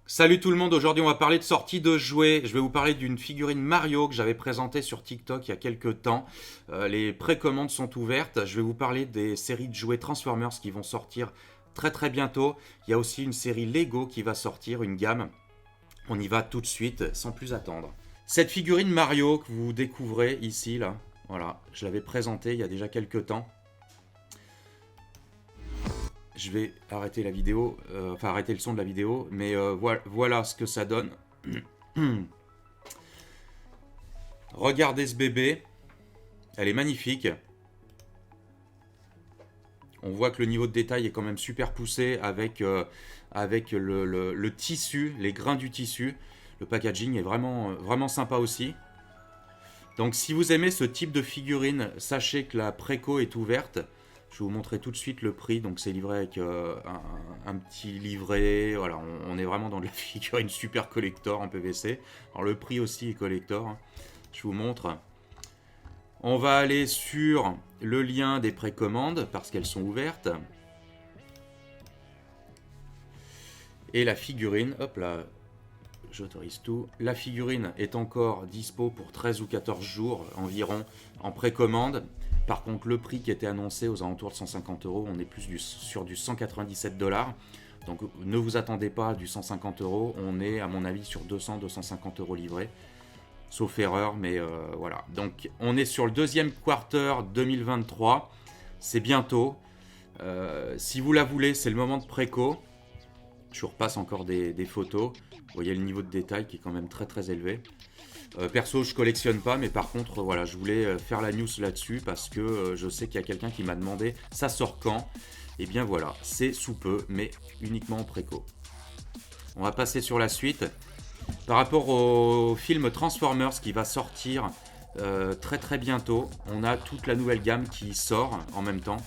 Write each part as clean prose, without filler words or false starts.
Salut tout le monde, aujourd'hui on va parler de sortie de jouets. Je vais vous parler d'une figurine Mario que j'avais présentée sur TikTok il y a quelques temps. Les précommandes sont ouvertes. Je vais vous parler des séries de jouets Transformers qui vont sortir très très bientôt. Il y a aussi une série Lego qui va sortir, une gamme. On y va tout de suite sans plus attendre. Cette figurine Mario que vous découvrez ici, là, voilà, je l'avais présentée il y a déjà quelques temps. Je vais arrêter la vidéo, enfin arrêter le son de la vidéo, mais voilà ce que ça donne. Regardez ce bébé, elle est magnifique. On voit que le niveau de détail est quand même super poussé avec le tissu, les grains du tissu. Le packaging est vraiment sympa aussi. Donc si vous aimez ce type de figurine, sachez que la préco est ouverte. Je vais vous montrer tout de suite le prix. Donc c'est livré avec un petit livret. Voilà, on est vraiment dans de la figurine super collector en PVC. Alors le prix aussi est collector. Je vous montre. On va aller sur le lien des précommandes parce qu'elles sont ouvertes. Et la figurine, hop là, j'autorise tout. La figurine est encore dispo pour 13 ou 14 jours environ en précommande. Par contre, le prix qui était annoncé aux alentours de 150 euros, on est plus sur du 197 $. Donc ne vous attendez pas à du 150 euros, on est à mon avis sur 200-250 euros livrés. Sauf erreur, mais voilà. Donc on est sur le deuxième quarter 2023, c'est bientôt. Si vous la voulez, c'est le moment de préco. Je vous repasse encore des photos. Vous voyez le niveau de détail qui est quand même très très élevé. Perso, je collectionne pas, mais par contre, voilà, je voulais faire la news là-dessus parce que je sais qu'il y a quelqu'un qui m'a demandé ça sort quand. Et bien voilà, c'est sous peu, mais uniquement en préco. On va passer sur la suite. Par rapport au film Transformers qui va sortir très très bientôt, on a toute la nouvelle gamme qui sort en même temps.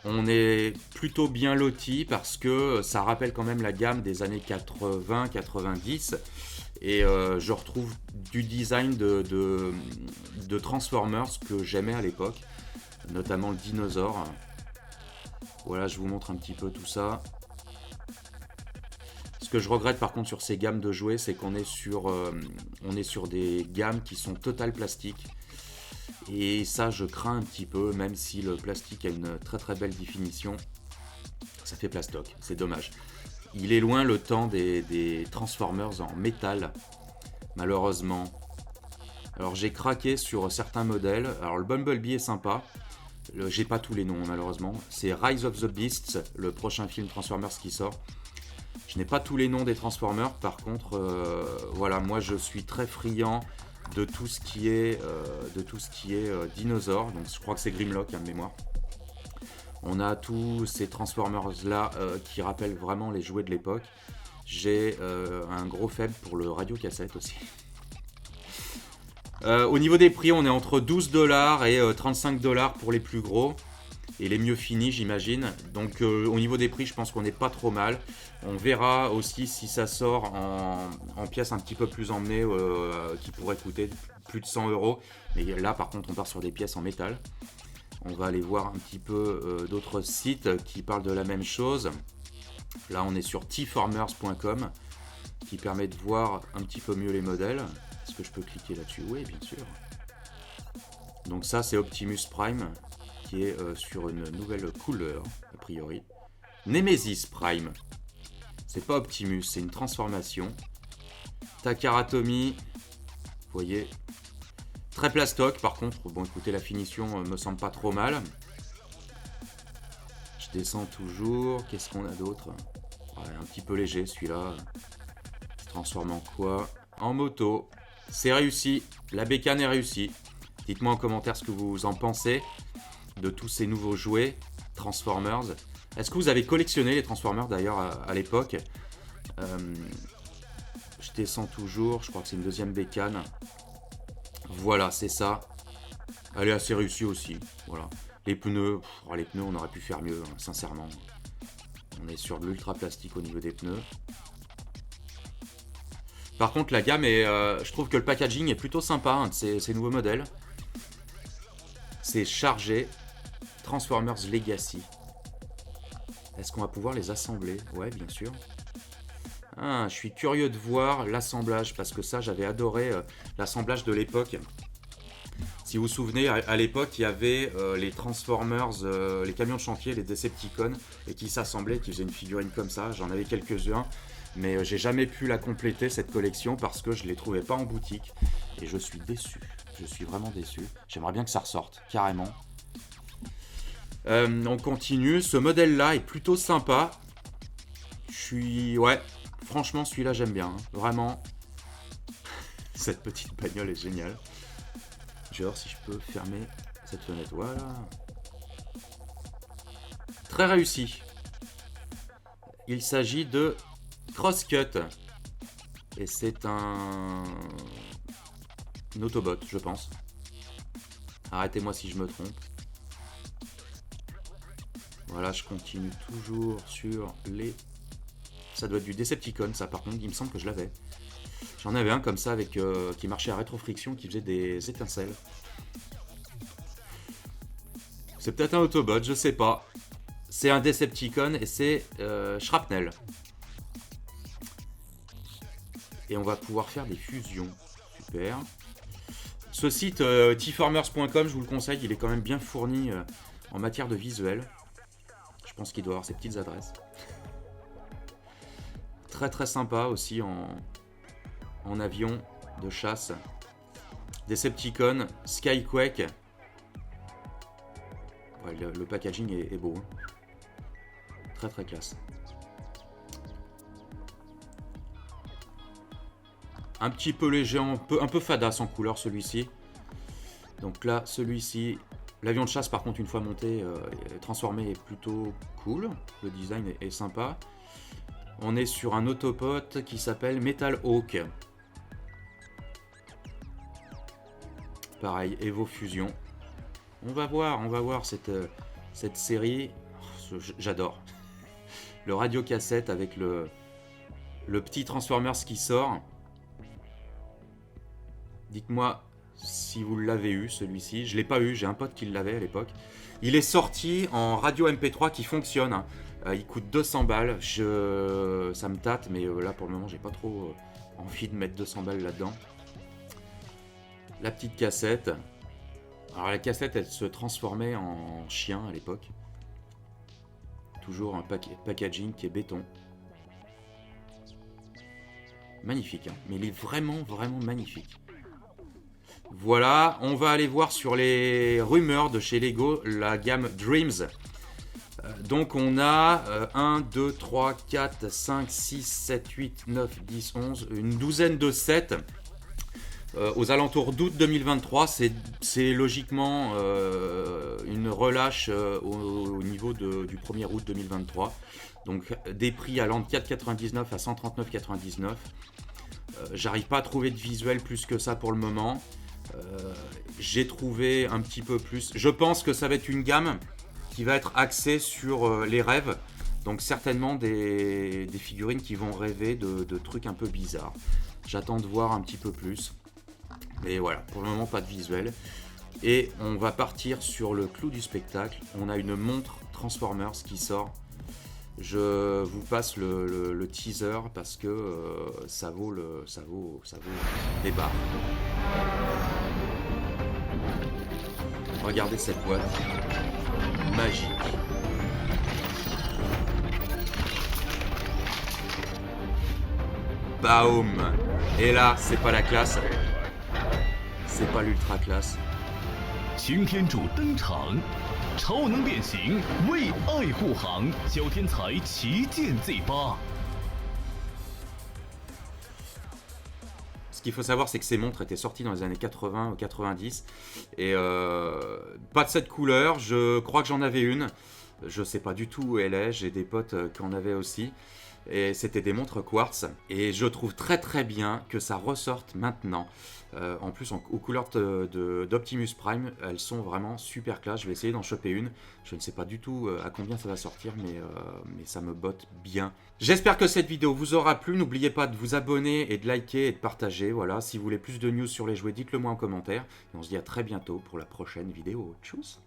On est plutôt bien loti parce que ça rappelle quand même la gamme des années 80-90. Et je retrouve du design de Transformers que j'aimais à l'époque, notamment le dinosaure. Voilà, je vous montre un petit peu tout ça. Ce que je regrette par contre sur ces gammes de jouets, c'est qu'on est sur des gammes qui sont total plastique. Et ça, je crains un petit peu, même si le plastique a une très très belle définition. Ça fait plastoc, c'est dommage. Il est loin le temps des Transformers en métal, malheureusement. Alors j'ai craqué sur certains modèles. Alors le Bumblebee est sympa. J'ai pas tous les noms malheureusement. C'est Rise of the Beasts, le prochain film Transformers qui sort. Je n'ai pas tous les noms des Transformers. Par contre, voilà, moi je suis très friand de tout ce qui est, dinosaure. Donc je crois que c'est Grimlock, de mémoire. On a tous ces Transformers là qui rappellent vraiment les jouets de l'époque. J'ai un gros faible pour le radiocassette aussi. Au niveau des prix, on est entre 12 $ et 35 $ pour les plus gros. Et les mieux finis, j'imagine. Donc au niveau des prix, je pense qu'on n'est pas trop mal. On verra aussi si ça sort en pièces un petit peu plus emmenées qui pourraient coûter plus de 100 euros. Mais là, par contre, on part sur des pièces en métal. On va aller voir un petit peu d'autres sites qui parlent de la même chose. Là, on est sur tformers.com qui permet de voir un petit peu mieux les modèles. Est-ce que je peux cliquer là-dessus? Oui, bien sûr. Donc ça, c'est Optimus Prime qui est sur une nouvelle couleur, a priori. Nemesis Prime. C'est pas Optimus, c'est une transformation. Takara Tomy. Vous voyez, très plastoc par contre. Bon, écoutez, la finition me semble pas trop mal. Je descends toujours. Qu'est-ce qu'on a d'autre? Ouais, un petit peu léger celui-là. Il se transforme en quoi? En moto. C'est réussi. La bécane est réussie. Dites-moi en commentaire ce que vous en pensez de tous ces nouveaux jouets Transformers. Est-ce que vous avez collectionné les Transformers d'ailleurs à l'époque? Je descends toujours. Je crois que c'est une deuxième bécane. Voilà, c'est ça. Elle est assez réussie aussi. Voilà. Les pneus, on aurait pu faire mieux, hein, sincèrement. On est sur de l'ultra plastique au niveau des pneus. Par contre, la gamme est, je trouve que le packaging est plutôt sympa hein, de ces nouveaux modèles. C'est chargé Transformers Legacy. Est-ce qu'on va pouvoir les assembler? Ouais, bien sûr. Je suis curieux de voir l'assemblage, parce que ça, j'avais adoré l'assemblage de l'époque. Si vous vous souvenez, à l'époque, il y avait les Transformers, les camions de chantier, les Decepticons, et qui s'assemblaient, qui faisaient une figurine comme ça. J'en avais quelques-uns, mais j'ai jamais pu la compléter, cette collection, parce que je ne les trouvais pas en boutique. Et je suis déçu. Je suis vraiment déçu. J'aimerais bien que ça ressorte, carrément. On continue. Ce modèle-là est plutôt sympa. Ouais, franchement, celui-là, j'aime bien. Hein. Vraiment. Cette petite bagnole est géniale. Je vais voir si je peux fermer cette fenêtre. Voilà. Très réussi. Il s'agit de Crosscut. Et c'est un Autobot, je pense. Arrêtez-moi si je me trompe. Voilà, je continue toujours sur les... Ça doit être du Decepticon, ça, par contre, il me semble que je l'avais. J'en avais un comme ça avec qui marchait à rétrofriction, qui faisait des étincelles. C'est peut-être un Autobot, je sais pas. C'est un Decepticon et c'est Shrapnel. Et on va pouvoir faire des fusions. Super. Ce site tformers.com, je vous le conseille, il est quand même bien fourni en matière de visuel. Je pense qu'il doit avoir ses petites adresses. Très très sympa aussi en avion de chasse. Decepticon, Skyquake. Ouais, le packaging est beau. Hein. Très très classe. Un petit peu léger, un peu fadasse en couleur celui-ci. Donc là, celui-ci, l'avion de chasse par contre une fois monté, transformé est plutôt cool. Le design est sympa. On est sur un Autobot qui s'appelle Metal Hawk. Pareil, Evo Fusion. On va voir cette série. J'adore. Le radio-cassette avec le petit Transformers qui sort. Dites-moi si vous l'avez eu, celui-ci. Je ne l'ai pas eu, j'ai un pote qui l'avait à l'époque. Il est sorti en radio MP3 qui fonctionne. Hein. Il coûte 200 balles. Ça me tâte, mais là pour le moment, j'ai pas trop envie de mettre 200 balles là-dedans. La petite cassette. Alors la cassette, elle se transformait en chien à l'époque. Toujours un packaging qui est béton. Magnifique, hein. Mais il est vraiment, vraiment magnifique. Voilà, on va aller voir sur les rumeurs de chez Lego la gamme Dreams. Donc on a 1, 2, 3, 4, 5, 6, 7, 8, 9, 10, 11, une douzaine de sets. Aux alentours d'août 2023, c'est logiquement une relâche au niveau du 1er août 2023. Donc des prix allant de 4,99 à 139,99. J'arrive pas à trouver de visuel plus que ça pour le moment. J'ai trouvé un petit peu plus. Je pense que ça va être une gamme qui va être axée sur les rêves. Donc certainement des figurines qui vont rêver de trucs un peu bizarres. J'attends de voir un petit peu plus. Mais voilà, pour le moment pas de visuel. Et on va partir sur le clou du spectacle. On a une montre Transformers qui sort. Je vous passe le teaser parce que ça vaut des barres. Regardez cette boîte. Magique. Baum. Et là, c'est pas la classe. C'est pas l'ultra classe. 擎天柱登场，超能变形，为爱护航，小天才旗舰 Z8。Ce qu'il faut savoir, c'est que ces montres étaient sorties dans les années 80 ou 90. Et pas de cette couleur. Je crois que j'en avais une. Je sais pas du tout où elle est. J'ai des potes qui en avaient aussi. Et c'était des montres quartz. Et je trouve très très bien que ça ressorte maintenant. En plus, aux couleurs d'Optimus Prime, elles sont vraiment super classe. Je vais essayer d'en choper une. Je ne sais pas du tout à combien ça va sortir, mais ça me botte bien. J'espère que cette vidéo vous aura plu. N'oubliez pas de vous abonner et de liker et de partager. Voilà, si vous voulez plus de news sur les jouets, dites-le moi en commentaire. Et on se dit à très bientôt pour la prochaine vidéo. Tchuss!